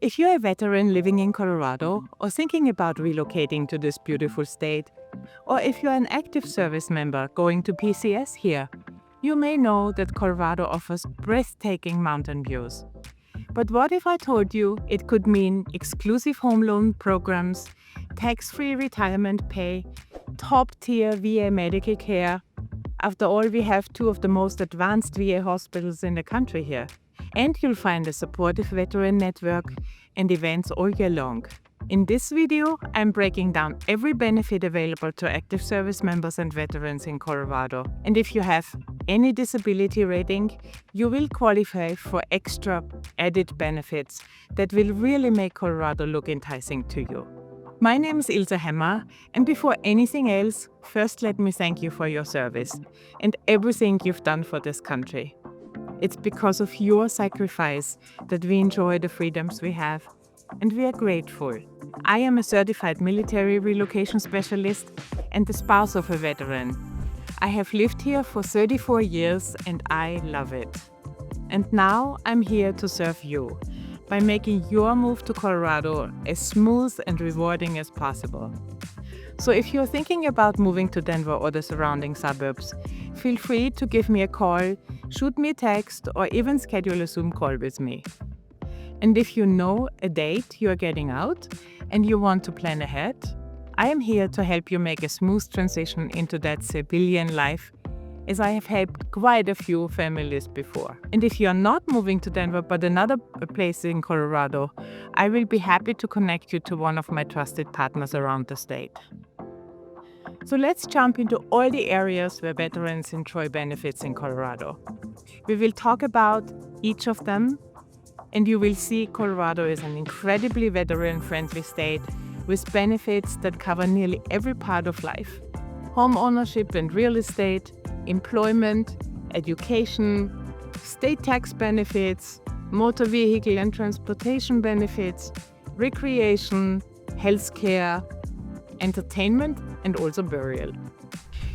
If you're a veteran living in Colorado or thinking about relocating to this beautiful state, or if you're an active service member going to PCS here, you may know that Colorado offers breathtaking mountain views. But what if I told you it could mean exclusive home loan programs, tax-free retirement pay, top-tier VA medical care? After all, we have two of the most advanced VA hospitals in the country here. And you'll find a supportive veteran network and events all year long. In this video, I'm breaking down every benefit available to active service members and veterans in Colorado. And if you have any disability rating, you will qualify for extra added benefits that will really make Colorado look enticing to you. My name is Ilse Hammer, and before anything else, first let me thank you for your service and everything you've done for this country. It's because of your sacrifice that we enjoy the freedoms we have, and we are grateful. I am a certified military relocation specialist and the spouse of a veteran. I have lived here for 34 years and I love it. And now I'm here to serve you by making your move to Colorado as smooth and rewarding as possible. So if you're thinking about moving to Denver or the surrounding suburbs, feel free to give me a call, shoot me a text, or even schedule a Zoom call with me. And if you know a date you're getting out and you want to plan ahead, I am here to help you make a smooth transition into that civilian life, as I have helped quite a few families before. And if you're not moving to Denver but another place in Colorado, I will be happy to connect you to one of my trusted partners around the state. So let's jump into all the areas where veterans enjoy benefits in Colorado. We will talk about each of them, and you will see Colorado is an incredibly veteran-friendly state with benefits that cover nearly every part of life: home ownership and real estate, employment, education, state tax benefits, motor vehicle and transportation benefits, recreation, healthcare, entertainment, and also burial.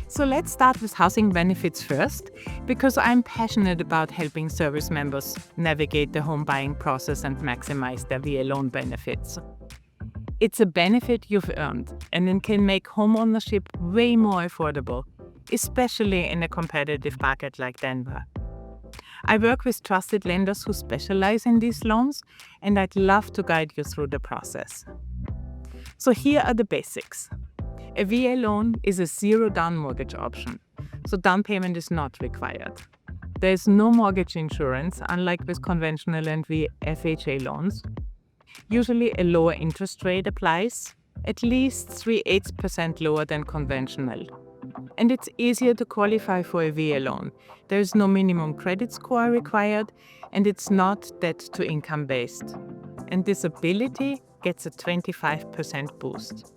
So let's start with housing benefits first, because I'm passionate about helping service members navigate the home buying process and maximize their VA loan benefits. It's a benefit you've earned, and it can make home ownership way more affordable, especially in a competitive market like Denver. I work with trusted lenders who specialize in these loans, and I'd love to guide you through the process. So here are the basics. A VA loan is a zero-down mortgage option, so down payment is not required. There is no mortgage insurance, unlike with conventional and FHA loans. Usually a lower interest rate applies, at least 3/8% lower than conventional. And it's easier to qualify for a VA loan. There is no minimum credit score required, and it's not debt-to-income based. And disability gets a 25% boost.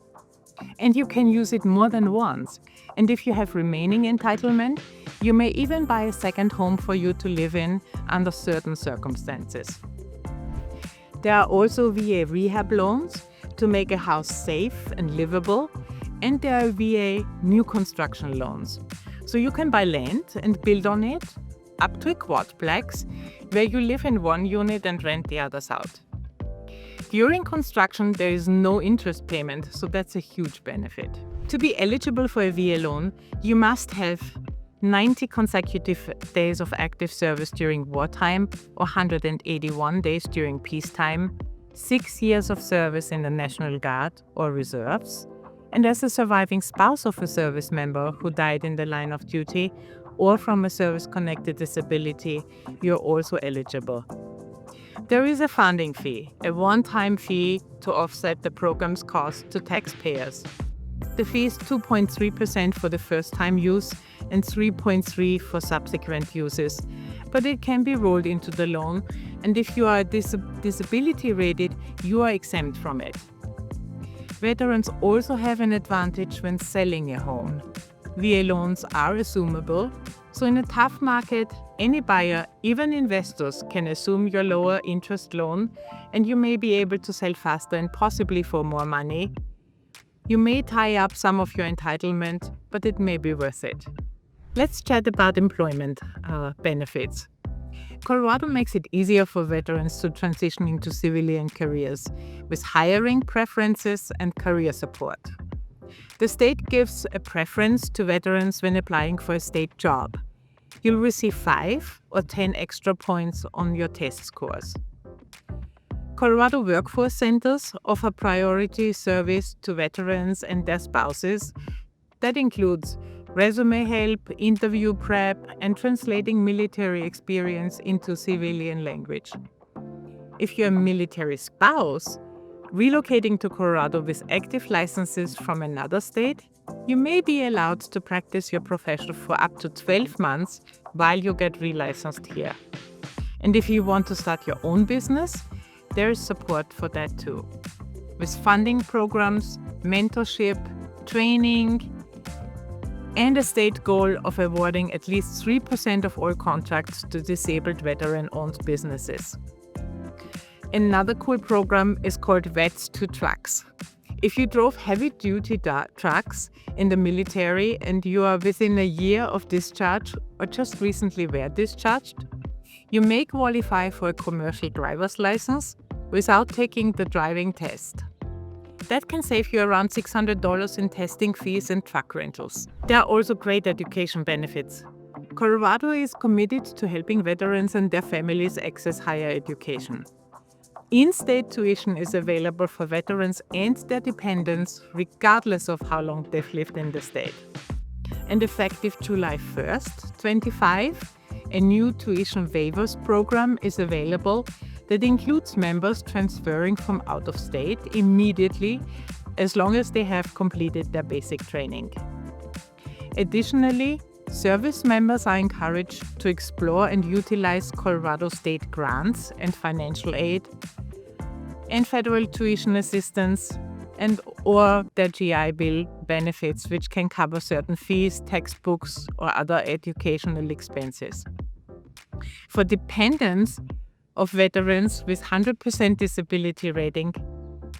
And you can use it more than once. And if you have remaining entitlement, you may even buy a second home for you to live in under certain circumstances. There are also VA rehab loans to make a house safe and livable, and there are VA new construction loans. So you can buy land and build on it, up to a quadplex, where you live in one unit and rent the others out. During construction, there is no interest payment, so that's a huge benefit. To be eligible for a VA loan, you must have 90 consecutive days of active service during wartime or 181 days during peacetime, 6 years of service in the National Guard or reserves, and as a surviving spouse of a service member who died in the line of duty or from a service-connected disability, you're also eligible. There is a funding fee, a one-time fee to offset the program's cost to taxpayers. The fee is 2.3% for the first-time use and 3.3% for subsequent uses, but it can be rolled into the loan, and if you are disability rated, you are exempt from it. Veterans also have an advantage when selling a home. VA loans are assumable, so in a tough market, any buyer, even investors, can assume your lower interest loan, and you may be able to sell faster and possibly for more money. You may tie up some of your entitlement, but it may be worth it. Let's chat about employment benefits. Colorado makes it easier for veterans to transition into civilian careers with hiring preferences and career support. The state gives a preference to veterans when applying for a state job. You'll receive 5 or 10 extra points on your test scores. Colorado Workforce Centers offer priority service to veterans and their spouses. That includes resume help, interview prep, and translating military experience into civilian language. If you're a military spouse, relocating to Colorado with active licenses from another state, you may be allowed to practice your profession for up to 12 months while you get relicensed here. And if you want to start your own business, there is support for that too, with funding programs, mentorship, training, and a state goal of awarding at least 3% of all contracts to disabled veteran-owned businesses. Another cool program is called Vets to Trucks. If you drove heavy-duty trucks in the military and you are within a year of discharge or just recently were discharged, you may qualify for a commercial driver's license without taking the driving test. That can save you around $600 in testing fees and truck rentals. There are also great education benefits. Colorado is committed to helping veterans and their families access higher education. In-state tuition is available for veterans and their dependents, regardless of how long they've lived in the state. And effective July 1st, 2025, a new tuition waivers program is available that includes members transferring from out of state immediately as long as they have completed their basic training. Additionally, service members are encouraged to explore and utilize Colorado state grants and financial aid and federal tuition assistance or their GI Bill benefits, which can cover certain fees, textbooks, or other educational expenses. For dependents of veterans with 100% disability rating,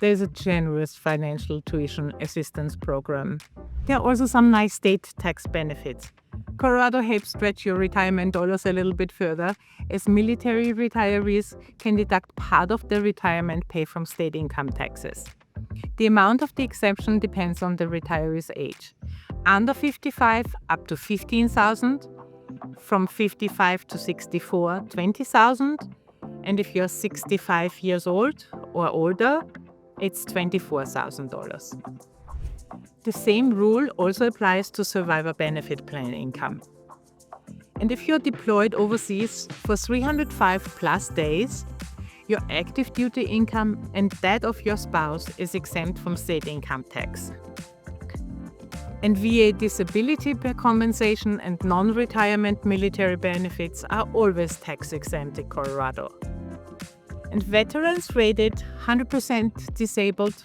there is a generous financial tuition assistance program. There are also some nice state tax benefits. Colorado helps stretch your retirement dollars a little bit further, as military retirees can deduct part of their retirement pay from state income taxes. The amount of the exemption depends on the retiree's age. Under 55, up to $15,000. From 55 to 64, $20,000. And if you're 65 years old or older, it's $24,000. The same rule also applies to survivor benefit plan income. And if you're deployed overseas for 305 plus days, your active duty income and that of your spouse is exempt from state income tax. And VA disability compensation and non-retirement military benefits are always tax exempt in Colorado. And veterans rated 100% disabled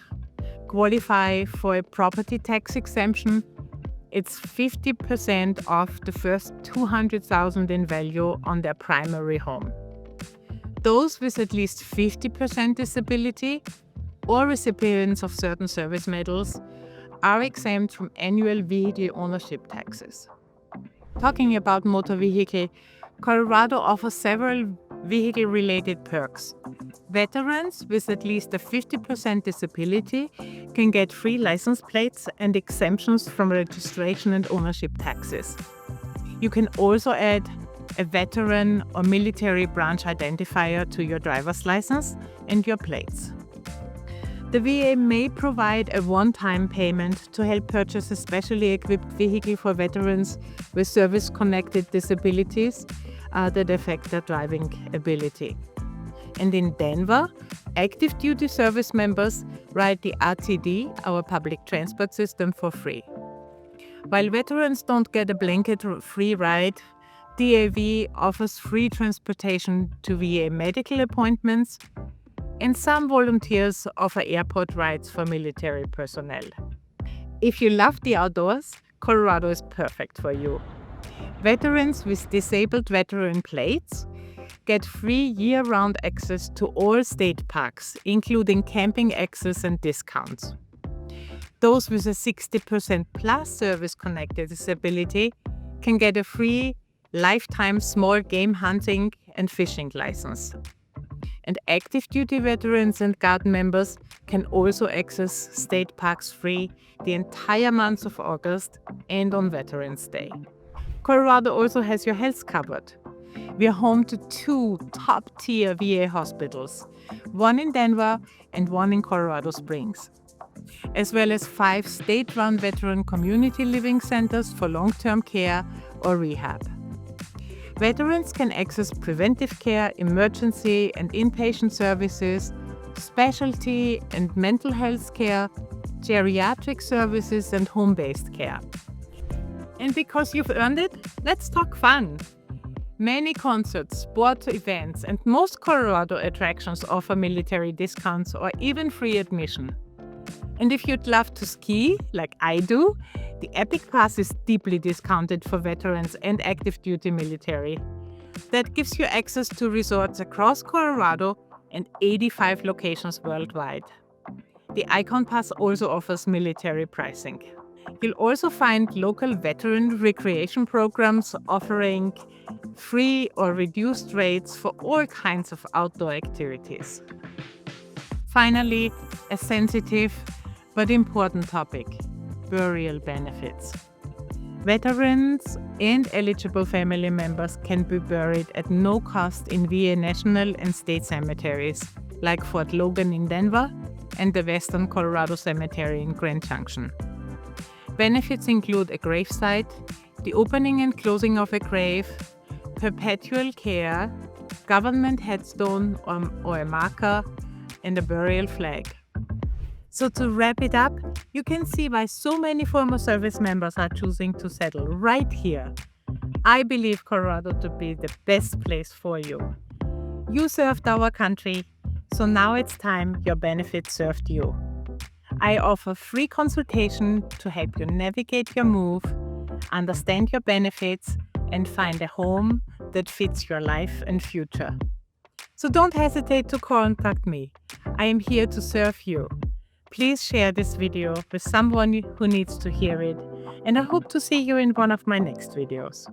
qualify for a property tax exemption. It's 50% off the first $200,000 in value on their primary home. Those with at least 50% disability or recipients of certain service medals are exempt from annual vehicle ownership taxes. Talking about motor vehicle, Colorado offers several vehicle-related perks. Veterans with at least a 50% disability can get free license plates and exemptions from registration and ownership taxes. You can also add a veteran or military branch identifier to your driver's license and your plates. The VA may provide a one-time payment to help purchase a specially equipped vehicle for veterans with service-connected disabilities that affect their driving ability. And in Denver, active duty service members ride the RTD, our public transport system, for free. While veterans don't get a blanket free ride, DAV offers free transportation to VA medical appointments, and some volunteers offer airport rides for military personnel. If you love the outdoors, Colorado is perfect for you. Veterans with disabled veteran plates get free year-round access to all state parks, including camping access and discounts. Those with a 60% plus service-connected disability can get a free lifetime small game hunting and fishing license. And active duty veterans and Guard members can also access state parks free the entire month of August and on Veterans Day. Colorado also has your health covered. We are home to 2 top-tier VA hospitals, one in Denver and one in Colorado Springs, as well as 5 state-run veteran community living centers for long-term care or rehab. Veterans can access preventive care, emergency and inpatient services, specialty and mental health care, geriatric services, and home-based care. And because you've earned it, let's talk fun. Many concerts, sports events, and most Colorado attractions offer military discounts or even free admission. And if you'd love to ski, like I do, the Epic Pass is deeply discounted for veterans and active duty military. That gives you access to resorts across Colorado and 85 locations worldwide. The Icon Pass also offers military pricing. You'll also find local veteran recreation programs offering free or reduced rates for all kinds of outdoor activities. Finally, a sensitive but important topic: burial benefits. Veterans and eligible family members can be buried at no cost in VA national and state cemeteries, like Fort Logan in Denver and the Western Colorado Cemetery in Grand Junction. Benefits include a gravesite, the opening and closing of a grave, perpetual care, government headstone or a marker, and a burial flag. So to wrap it up, you can see why so many former service members are choosing to settle right here. I believe Colorado to be the best place for you. You served our country, so now it's time your benefits served you. I offer free consultation to help you navigate your move, understand your benefits, and find a home that fits your life and future. So don't hesitate to contact me. I am here to serve you. Please share this video with someone who needs to hear it, and I hope to see you in one of my next videos.